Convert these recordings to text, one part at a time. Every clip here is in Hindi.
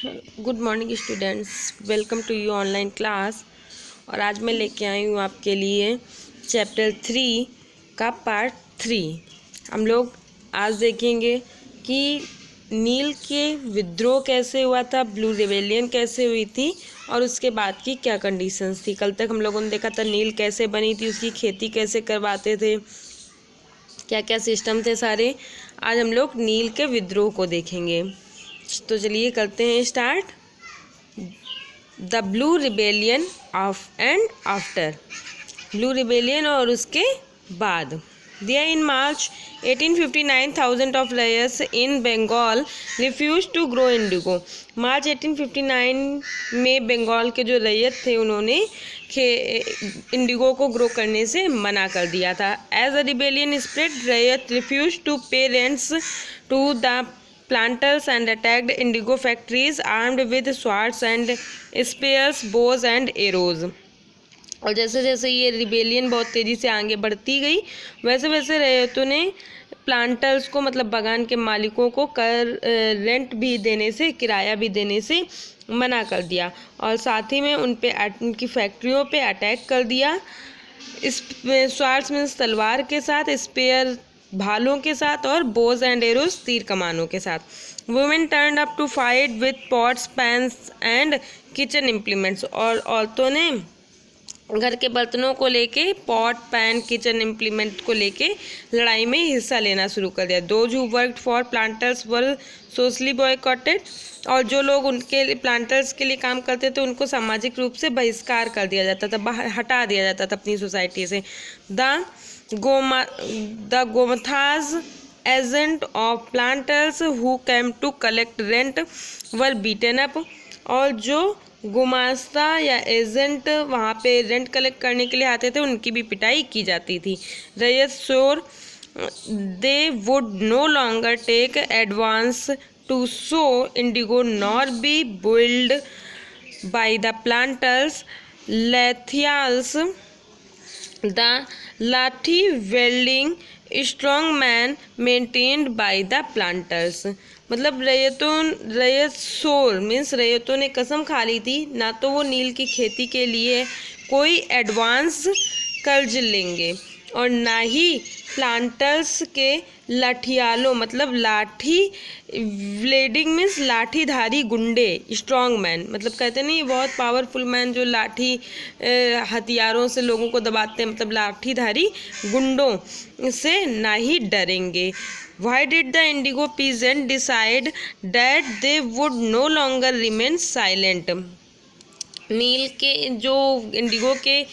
Good morning students, welcome to you online class. और आज मैं लेके आई हूँ आपके लिए चैप्टर 3 का पार्ट 3। हम लोग आज देखेंगे कि नील के विद्रोह कैसे हुआ था, ब्लू रिबेलियन कैसे हुई थी और उसके बाद की क्या कंडीशंस थी। कल तक हम लोगों ने देखा था नील कैसे बनी थी, उसकी खेती कैसे करवाते थे, क्या क्या सिस्टम थे सारे। आज हम लोग नील के विद्रोह को देखेंगे। तो चलिए करते हैं start. The blue rebellion of and after, blue rebellion और उसके बाद। There in March 1859, thousands of rayas in Bengal refused to grow indigo. मार्च 1859 में बंगाल के जो रैयत थे उन्होंने इंडिगो को ग्रो करने से मना कर दिया था। As the rebellion spread, रैयत refused to pay rents to the planters and attacked indigo factories armed with swords and spears, bows and arrows. और जैसे जैसे ये रिबेलियन बहुत तेज़ी से आगे बढ़ती गई, वैसे वैसे रैयतों ने प्लांटर्स को, मतलब बागान के मालिकों को रेंट भी देने से, किराया भी देने से मना कर दिया और साथ ही में उनकी फैक्ट्रियों पे अटैक कर दिया। इस स्वार्ड्स में तलवार के साथ, स्पेयर भालों के साथ और बोज एंड एरोज तीर कमानों के साथ। Women turned up to fight with pots, pans and kitchen implements. और औरतों ने घर के बर्तनों को लेके, पॉट, पैन, किचन इम्प्लीमेंट को लेके लड़ाई में हिस्सा लेना शुरू कर दिया। Those who worked for planters were socially boycotted. और जो लोग उनके प्लांटर्स के लिए काम करते थे उनको सामाजिक रूप से बहिष्कार कर दिया जाता था, बाहर हटा दिया जाता था अपनी सोसाइटी से। The gomasthas agent of planters who came to collect rent were beaten up. और जो गुमास्ता या एजेंट वहाँ पे रेंट कलेक्ट करने के लिए आते थे उनकी भी पिटाई की जाती थी। Ryot swore they would no longer take advance to sow indigo nor be bullied by the planters lathiyals, the lathi wielding strong man maintained by the planters. मतलब रैयत शोर मीन्स रैयतों ने कसम खा ली थी ना तो वो नील की खेती के लिए कोई एडवांस कर्ज लेंगे और ना ही प्लांटर्स के लाठियालों, मतलब लाठी ब्लेडिंग मीन्स लाठीधारी गुंडे, स्ट्रॉन्ग मैन, मतलब कहते नहीं बहुत पावरफुल मैन जो लाठी हथियारों से लोगों को दबाते हैं, मतलब लाठीधारी गुंडों से ना ही डरेंगे। Why did the indigo peasant decide that they would no longer remain silent? नील के जो इंडिगो के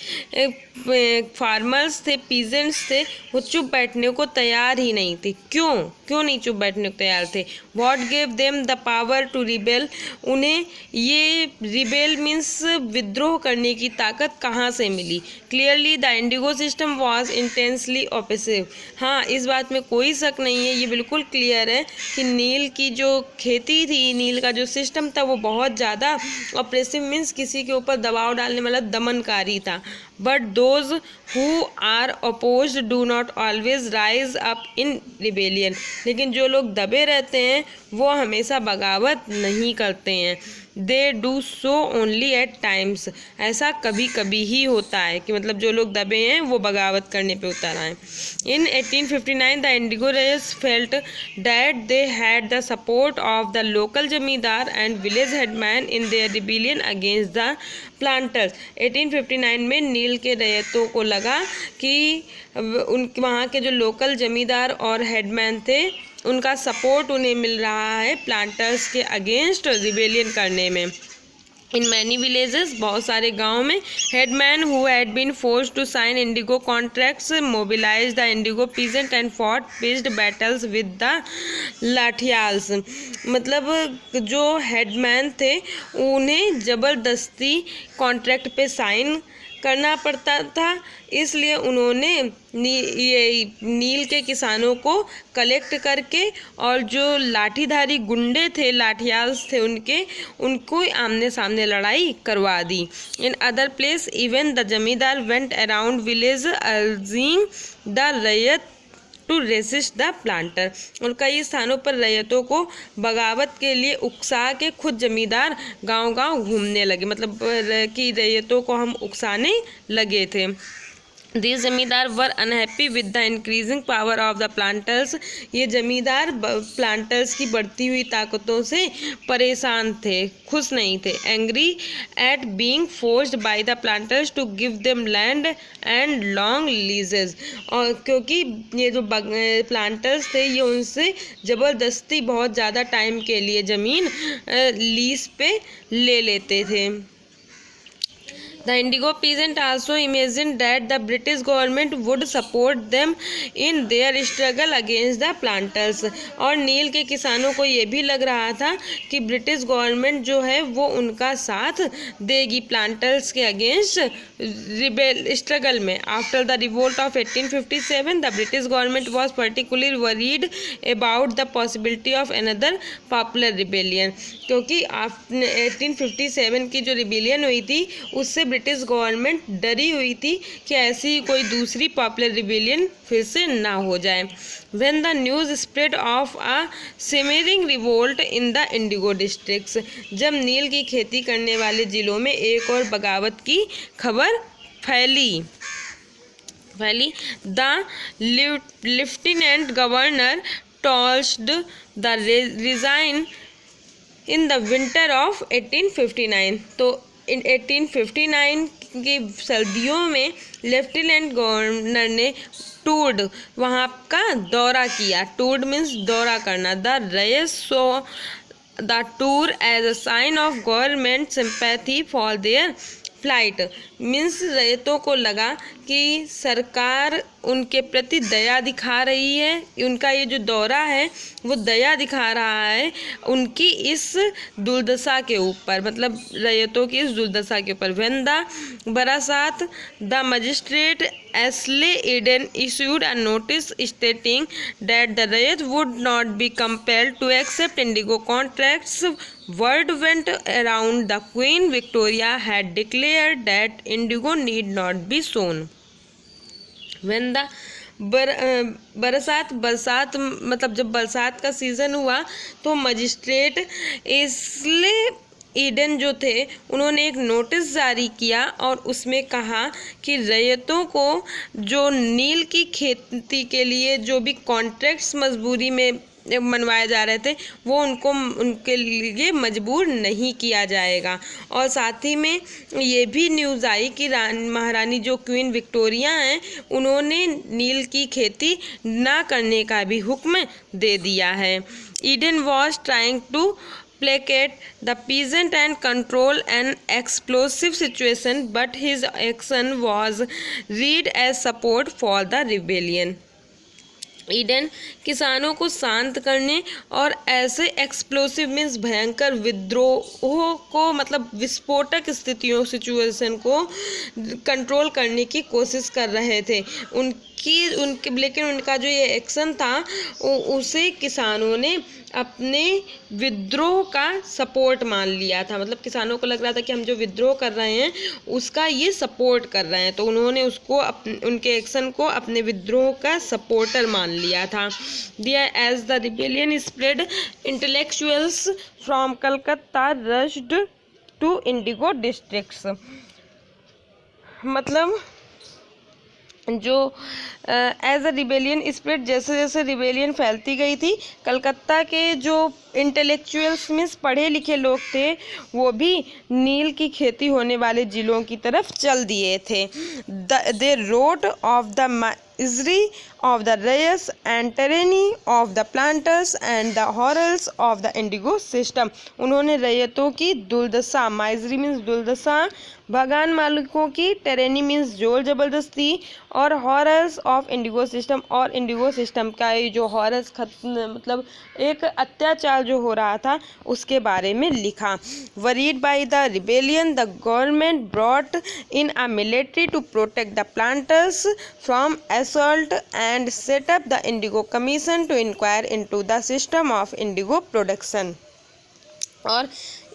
फार्मर्स थे, पीजेंट्स थे, वो चुप बैठने को तैयार ही नहीं थे। क्यों नहीं चुप बैठने को तैयार थे? What gave them the power to rebel? उन्हें ये रिबेल मीन्स विद्रोह करने की ताकत कहाँ से मिली? Clearly the indigo system was intensely oppressive. हाँ, इस बात में कोई शक नहीं है, ये बिल्कुल क्लियर है कि नील की जो खेती थी, नील का जो सिस्टम था वो बहुत ज़्यादा ऑप्रेसिव मीन्स किसी के ऊपर दबाव डालने वाला दमनकारी था। But those who are opposed do not always rise up in rebellion. लेकिन जो लोग दबे रहते हैं वो हमेशा बगावत नहीं करते हैं। They do so only at times. ऐसा कभी कभी ही होता है कि मतलब जो लोग दबे हैं वो बगावत करने पे उतर आए। In 1859 the indigo ryots felt that they had the support of the local zamindar and village headman in their rebellion against the planters. 1859 में नील के रैयतों को लगा कि उनके वहाँ के जो लोकल जमींदार और हेडमैन थे उनका सपोर्ट उन्हें मिल रहा है प्लांटर्स के अगेंस्ट रिबेलियन करने में। इन मैनी विलेजेस, बहुत सारे गाँव में, headman who had been forced to sign indigo contracts mobilised the indigo peasant and fought pitched battles with the lathiyals. मतलब जो हेडमैन थे उन्हें ज़बरदस्ती कॉन्ट्रैक्ट पे साइन करना पड़ता था, इसलिए उन्होंने ये नील के किसानों को कलेक्ट करके और जो लाठीधारी गुंडे थे, लाठियाल्स थे उनको आमने सामने लड़ाई करवा दी। In other place even the zamindar went around village urging the रैयत टू रेसिस्ट द प्लांटर। और कई स्थानों पर रैयतों को बगावत के लिए उकसा के खुद जमींदार गांव-गांव घूमने लगे, मतलब कि रैयतों को हम उकसाने लगे थे। These zamindar were unhappy with the increasing power of the planters. ये जमींदार प्लांटर्स की बढ़ती हुई ताकतों से परेशान थे, खुश नहीं थे। Angry at being forced by the planters to give them land and long leases. और क्योंकि ये जो प्लांटर्स थे ये उनसे ज़बरदस्ती बहुत ज़्यादा टाइम के लिए ज़मीन लीज पे ले लेते थे। The Indigo peasant also imagined that the British government would support them in their struggle against the planters। और नील के किसानों को ये भी लग रहा था कि ब्रिटिश गवर्नमेंट जो है वो उनका साथ देगी प्लांटर्स के अगेंस्ट स्ट्रगल में। After the revolt of 1857 the British government was particularly worried about the possibility of another popular rebellion. क्योंकि 1857 की जो रिबेलियन हुई थी उससे ब्रिटिश गवर्नमेंट डरी हुई थी कि ऐसी कोई दूसरी पॉपुलर रिबेलियन फिर से ना हो जाए। When the news spread of a simmering revolt in the Indigo districts, जब नील की खेती करने वाले जिलों में एक और बगावत की खबर फैली, the lieutenant governor toured the region in the winter of 1859। तो इन 1859 की सर्दियों में लेफ्टिनेंट गवर्नर ने टूर्ड वहाँ का दौरा किया। टूर्ड मीन्स दौरा करना। The raiyat saw the tour as a sign of government sympathy for their plight. Means रैयतों को लगा कि सरकार उनके प्रति दया दिखा रही है, उनका ये जो दौरा है वो दया दिखा रहा है उनकी इस दुर्दशा के ऊपर, मतलब रैयतों की इस दुर्दशा के ऊपर। When the Barasat the magistrate Ashley Eden issued a notice stating that the Rayat would not be compelled to accept indigo contracts, word went around the Queen Victoria had declared that indigo need not be sown। When the बरसात मतलब जब बरसात का सीज़न हुआ तो मजिस्ट्रेट इसलिए ईडन जो थे उन्होंने एक नोटिस जारी किया और उसमें कहा कि रैयतों को जो नील की खेती के लिए जो भी कॉन्ट्रैक्ट्स मजबूरी में मनवाए जा रहे थे वो उनके लिए मजबूर नहीं किया जाएगा। और साथ ही में ये भी न्यूज़ आई कि महारानी जो क्वीन विक्टोरिया हैं उन्होंने नील की खेती ना करने का भी हुक्म दे दिया है। Eden was trying to placate the peasant and control an explosive situation, but his action was read as support for the rebellion। Eden किसानों को शांत करने और ऐसे एक्सप्लोसिव मीन्स भयंकर विद्रोह को, मतलब विस्फोटक सिचुएशन को कंट्रोल करने की कोशिश कर रहे थे। लेकिन उनका जो ये एक्शन था उसे किसानों ने अपने विद्रोह का सपोर्ट मान लिया था। मतलब किसानों को लग रहा था कि हम जो विद्रोह कर रहे हैं उसका ये सपोर्ट कर रहे हैं, तो उन्होंने उसको उनके एक्शन को अपने विद्रोह का सपोर्टर मान लिया था। दिया as the rebellion spread intellectuals from Calcutta rushed to indigo districts. मतलब जो एज अ रिबेलियन स्प्रेड, जैसे जैसे रिबेलियन फैलती गई थी, कलकत्ता के जो इंटेलेक्चुअल्स मीन्स पढ़े लिखे लोग थे वो भी नील की खेती होने वाले ज़िलों की तरफ चल दिए थे। They wrote of the misery of the reyes and tyranny of the planters and the horrors of the indigo system। उन्होंने रैयतों की दुर्दशा, माइजरी मीन्स दुर्दशा, बागान मालिकों की, टेरेनी मीन्स जोर जबरदस्ती, और हॉरर्स ऑफ इंडिगो सिस्टम, और इंडिगो सिस्टम का ये जो हॉरर्स मतलब एक अत्याचार जो हो रहा था उसके बारे में लिखा। Worried by the rebellion the government brought in a military to protect the planters from assault and set up the Indigo Commission to inquire into the system of indigo production। और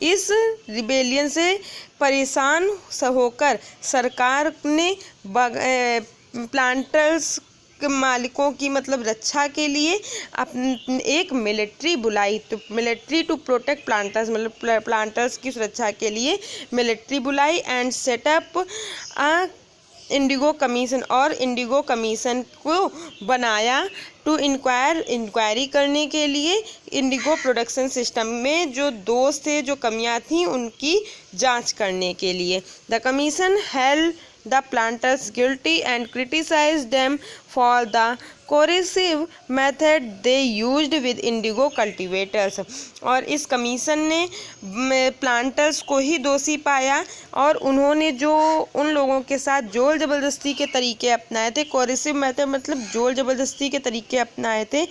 इस रिबेलियन से परेशान होकर सरकार ने प्लांटर्स मालिकों की मतलब रक्षा के लिए एक मिलिट्री बुलाई। तो मिलिट्री टू प्रोटेक्ट प्लांटर्स, मतलब प्लांटर्स की सुरक्षा के लिए मिलिट्री बुलाई। And setup a Indigo commission, और इंडिगो कमीशन को बनाया टू इंक्वायरी करने के लिए इंडिगो प्रोडक्शन सिस्टम में जो दोष थे, जो कमियां थीं, उनकी जांच करने के लिए। The commission held the planters guilty and criticized them for the coercive method they used with indigo cultivators। और इस कमीशन ने प्लांटर्स को ही दोषी पाया और उन्होंने जो उन लोगों के साथ जोर ज़बरदस्ती के तरीके अपनाए थे, कोरिसिव मेथड मतलब जोर ज़बरदस्ती के तरीके अपनाए थे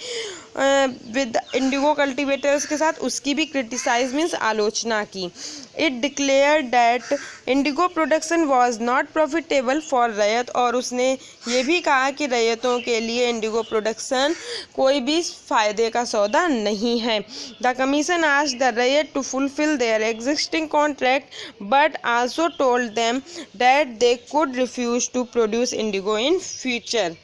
विद इंडिगो कल्टिवेटर्स के साथ, उसकी भी क्रिटिसाइज मीन्स आलोचना की। It declare that Indigo production was not profitable for रैयत, और उसने ये भी कहा कि रैयतों के लिए इंडिगो प्रोडक्शन कोई भी फ़ायदे का सौदा नहीं है। द कमीशन आस्क्ड द रैयत to fulfil their existing contract but also told them that they could refuse to produce indigo in future.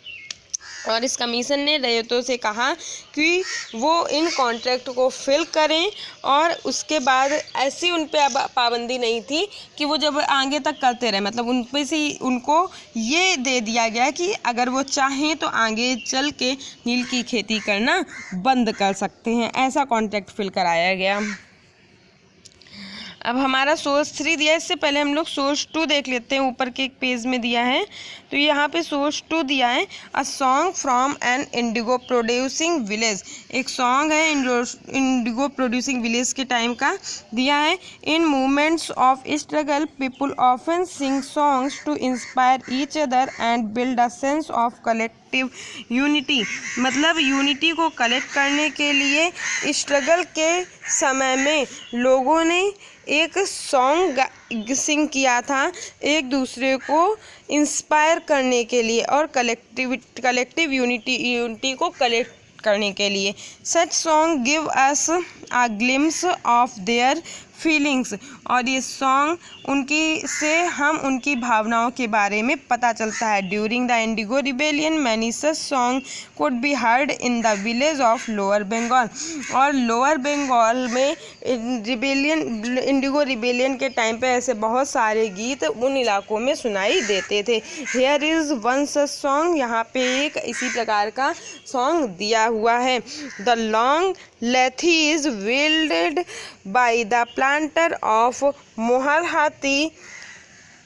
और इस कमीशन ने रैयतों से कहा कि वो इन कॉन्ट्रैक्ट को फिल करें, और उसके बाद ऐसी उन पे पाबंदी नहीं थी कि वो जब आगे तक करते रहे, मतलब उन पे से उनको ये दे दिया गया कि अगर वो चाहें तो आगे चल के नील की खेती करना बंद कर सकते हैं, ऐसा कॉन्ट्रैक्ट फिल कराया गया। अब हमारा सोर्स 3 दिया है, इससे पहले हम लोग सोर्स 2 देख लेते हैं। ऊपर के एक पेज में दिया है, तो यहाँ पे सोर्स 2 दिया है, a song from an indigo producing village. एक सॉन्ग है इंडिगो प्रोड्यूसिंग विलेज के टाइम का दिया है। In movements of struggle people often sing songs to inspire each other and build a sense of collective unity. मतलब यूनिटी को कलेक्ट करने के लिए स्ट्रगल के समय में लोगों ने एक सॉन्ग सिंग किया था एक दूसरे को इंस्पायर करने के लिए और कलेक्टिव यूनिटी को कलेक्ट करने के लिए। Such song give us a glimpse of their feelings. और ये सॉन्ग उनकी से हम उनकी भावनाओं के बारे में पता चलता है। During the indigo rebellion many such song could be heard in the village of lower Bengal. और लोअर बंगाल में इंडिगो रिबेलियन के टाइम पे ऐसे बहुत सारे गीत उन इलाकों में सुनाई देते थे। Here is one such song, यहाँ पे एक इसी प्रकार का सॉन्ग दिया हुआ है। The long lathi is wielded by the planter of Mollahati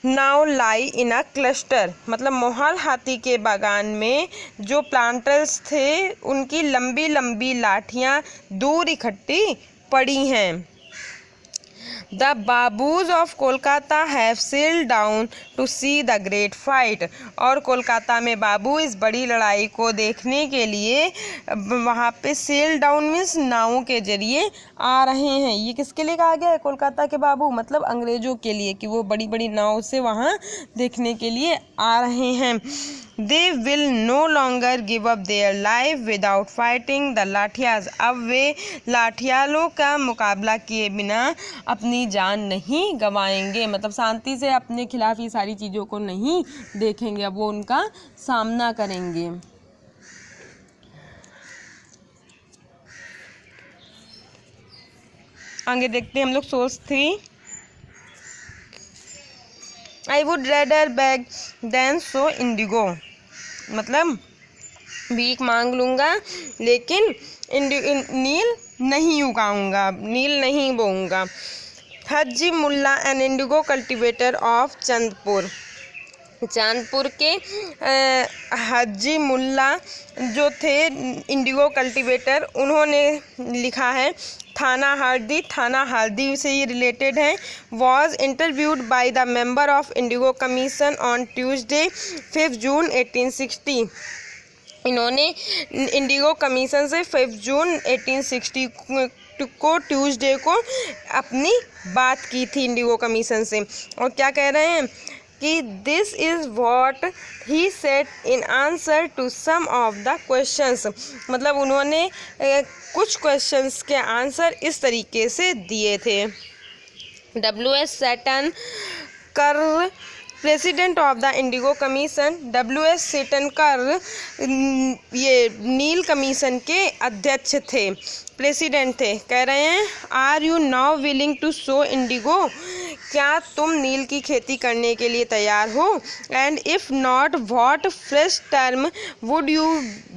now lie in a cluster. मतलब मोहल हाथी के बागान में जो प्लांटर्स थे उनकी लंबी लंबी लाठियाँ दूर इकट्ठी पड़ी हैं। The babus of Kolkata have sailed down to see the great fight. और कोलकाता में बाबू इस बड़ी लड़ाई को देखने के लिए वहाँ पे सेल डाउन मीन्स नावों के जरिए आ रहे हैं। ये किसके लिए कहा गया है कोलकाता के बाबू? मतलब अंग्रेज़ों के लिए, कि वो बड़ी बड़ी नाव से वहाँ देखने के लिए आ रहे हैं। They will no longer give up their life without fighting the lathiyals. अब वे लाठियालों का मुकाबला किए बिना अपनी जान नहीं गंवाएंगे। मतलब शांति से अपने खिलाफ ये सारी चीज़ों को नहीं देखेंगे, अब वो उनका सामना करेंगे। आगे देखते हैं हम लोग source 3। I would rather beg than sow indigo. मतलब भीख मांग लूँगा लेकिन नील नहीं उगाऊंगा, नील नहीं बोऊंगा। Haji Mulla an indigo cultivator of Chandpur. Chandpur के हाजी मुल्ला जो थे इंडिगो कल्टिवेटर, उन्होंने लिखा है थाना हार्दी से ये रिलेटेड है। Was interviewed by the member of Indigo commission on Tuesday 5 जून 1860। इन्होंने इंडिगो कमीशन से 5 जून 1860 को ट्यूसडे को अपनी बात की थी इंडिगो कमीशन से। और क्या कह रहे हैं कि this is what he said in answer to some of the questions. मतलब उन्होंने कुछ क्वेश्चंस के आंसर इस तरीके से दिए थे। W.S. सैटन कर president of the Indigo commission WS सेटनकर ये नील कमीशन के अध्यक्ष थे, प्रेसिडेंट थे। कह रहे हैं are you now willing to sow indigo, क्या तुम नील की खेती करने के लिए तैयार हो? And if not what fresh term would you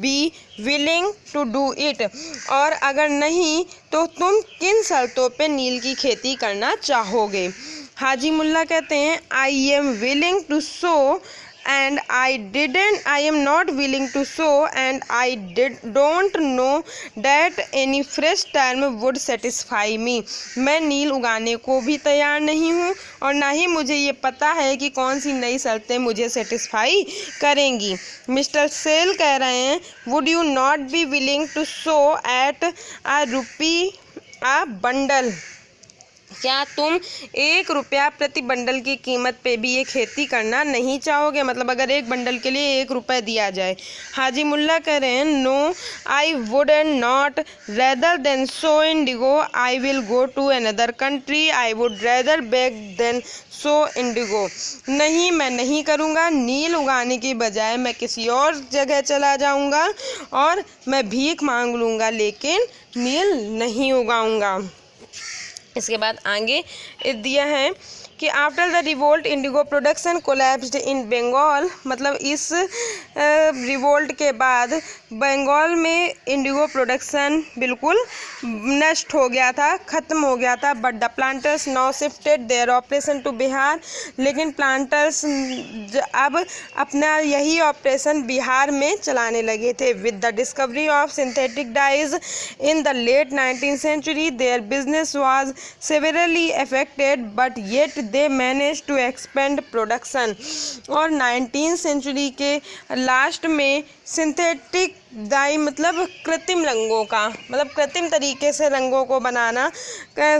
be willing to do it, और अगर नहीं तो तुम किन शर्तों पे नील की खेती करना चाहोगे? हाजी मुल्ला कहते हैं I am willing to sow and I am not willing to sow and I don't know that any fresh term would satisfy me। मैं नील उगाने को भी तैयार नहीं हूँ और ना ही मुझे ये पता है कि कौन सी नई शर्तें मुझे सेटिस्फाई करेंगी। मिस्टर सेल कह रहे हैं would you not be willing to sow at ₹1 a bundle, क्या तुम ₹1 प्रति बंडल की कीमत पे भी ये खेती करना नहीं चाहोगे? मतलब अगर एक बंडल के लिए ₹1 दिया जाए। हाजी मुल्ला कह रहे हैं no I would and not rather than sow indigo I will go to another country I would rather beg than sow indigo. नहीं, मैं नहीं करूँगा, नील उगाने की बजाय मैं किसी और जगह चला जाऊँगा और मैं भीख मांग लूँगा लेकिन नील नहीं उगाऊँगा। इसके बाद आगे दिया है कि after the revolt indigo production collapsed in Bengal, मतलब इस रिवोल्ट के बाद बंगाल में इंडिगो प्रोडक्शन बिल्कुल नष्ट हो गया था, ख़त्म हो गया था। But the planters now shifted their operation to Bihar, लेकिन प्लांटर्स अब अपना यही ऑपरेशन बिहार में चलाने लगे थे। With the discovery of synthetic dyes in the late 19th century their business was severely affected but yet they manage to expand production. और 19th सेंचुरी के लास्ट में सिंथेटिक डाई मतलब कृत्रिम रंगों का, मतलब कृत्रिम तरीके से रंगों को बनाना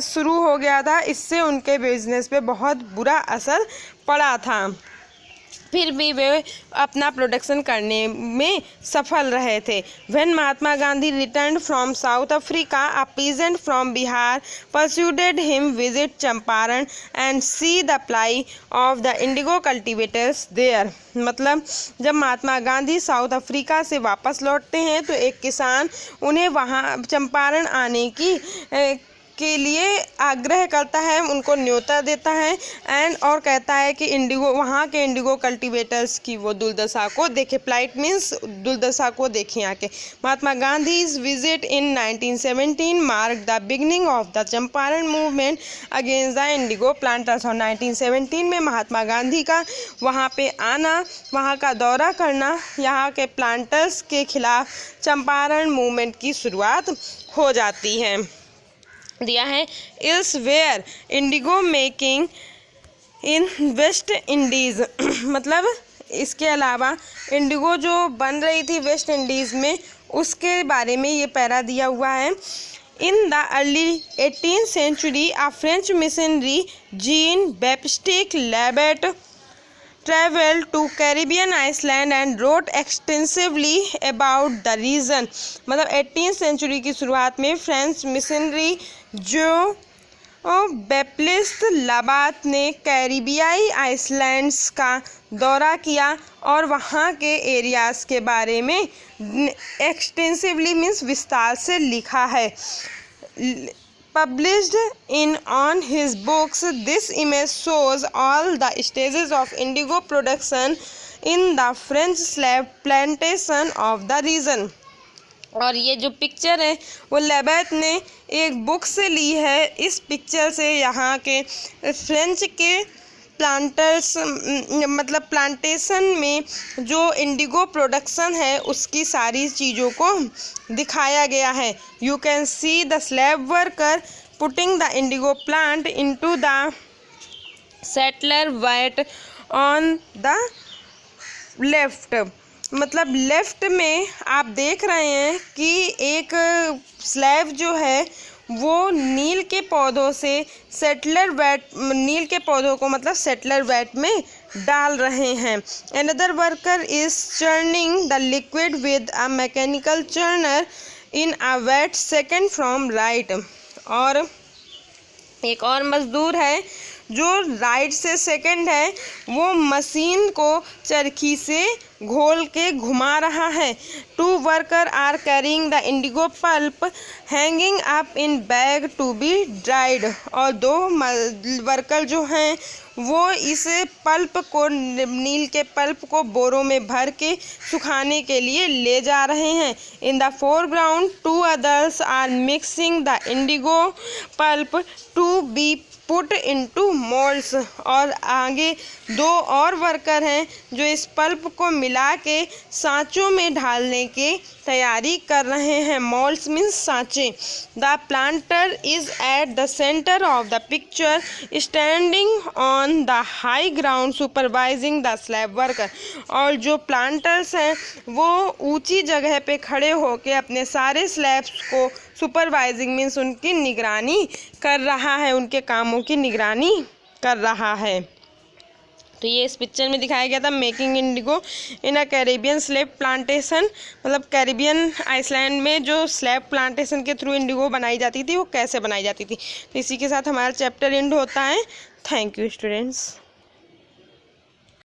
शुरू हो गया था। इससे उनके बिजनेस पे बहुत बुरा असर पड़ा था, फिर भी वे अपना प्रोडक्शन करने में सफल रहे थे। When Mahatma Gandhi return from South Africa a peasant from Bihar persuaded him visit Champaran and see the plight of the indigo cultivators there. मतलब जब महात्मा गांधी साउथ अफ्रीका से वापस लौटते हैं तो एक किसान उन्हें वहाँ चंपारण आने के लिए आग्रह करता है, उनको न्योता देता है और कहता है कि इंडिगो वहाँ के इंडिगो कल्टीवेटर्स की वो दुर्दशा को देखे। प्लाइट मीन्स दुर्दशा को देखें आके। Mahatma Gandhi's visit in 1917 mark the beginning of the Champaran movement against the indigo planters. और 1917 में महात्मा गांधी का वहाँ पे आना, वहाँ का दौरा करना यहाँ के प्लांटर्स के खिलाफ चंपारण मूवमेंट की शुरुआत हो जाती है। दिया है elsewhere indigo making in West Indies, मतलब इसके अलावा इंडिगो जो बन रही थी वेस्ट इंडीज़ में उसके बारे में ये पैरा दिया हुआ है। In the early 18th century a French missionary Jean Baptiste Labette traveled to Caribbean island and wrote extensively about the region। मतलब 18th century की शुरुआत में फ्रेंच मिशनरी जो बैप्टिस्ट लाबात ने कैरिबियाई आइसलैंड्स का दौरा किया और वहाँ के एरियाज़ के बारे में एक्सटेंसिवली मीन्स विस्तार से लिखा है। Published on his books, this image shows all the stages of indigo production in the French slave plantation of the region। और ये जो पिक्चर है वो लेबेट ने एक बुक से ली है। इस पिक्चर से यहाँ के फ्रेंच के प्लांटर्स मतलब प्लांटेशन में जो इंडिगो प्रोडक्शन है उसकी सारी चीज़ों को दिखाया गया है। You can see the slave worker putting the indigo plant into the settler vat on the left. मतलब लेफ्ट में आप देख रहे हैं कि एक स्लेव जो है वो नील के पौधों से सेटलर वेट, नील के पौधों को मतलब सेटलर वेट में डाल रहे हैं। Another worker is churning the liquid with a mechanical churner in a vat second from right. और एक और मजदूर है जो राइट से सेकंड है वो मशीन को चरखी से घोल के घुमा रहा है। 2 worker are carrying the indigo pulp hanging up in bag to be dried. और 2 वर्कर जो हैं वो इस पल्प को, नील के पल्प को बोरों में भर के सुखाने के लिए ले जा रहे हैं। In the foreground 2 others are mixing the indigo pulp to be put into moulds. और आगे 2 और वर्कर हैं जो इस पल्प को मिला के सांचों में ढालने की तैयारी कर रहे हैं। मोल्ड्स मीन्स सांचे। The planter is at the centre of the picture standing on the high ground supervising the slab worker. और जो प्लांटर्स हैं वो ऊंची जगह पे खड़े होकर अपने सारे स्लैब्स को सुपरवाइजिंग मीन्स उनकी निगरानी कर रहा है, उनके कामों की निगरानी कर रहा है। तो ये इस पिक्चर में दिखाया गया था मेकिंग इंडिगो इन अ कैरेबियन स्लैब प्लांटेशन, मतलब कैरेबियन आइसलैंड में जो स्लैब प्लांटेशन के थ्रू इंडिगो बनाई जाती थी वो कैसे बनाई जाती थी। तो इसी के साथ हमारा चैप्टर एंड होता है। Thank you students.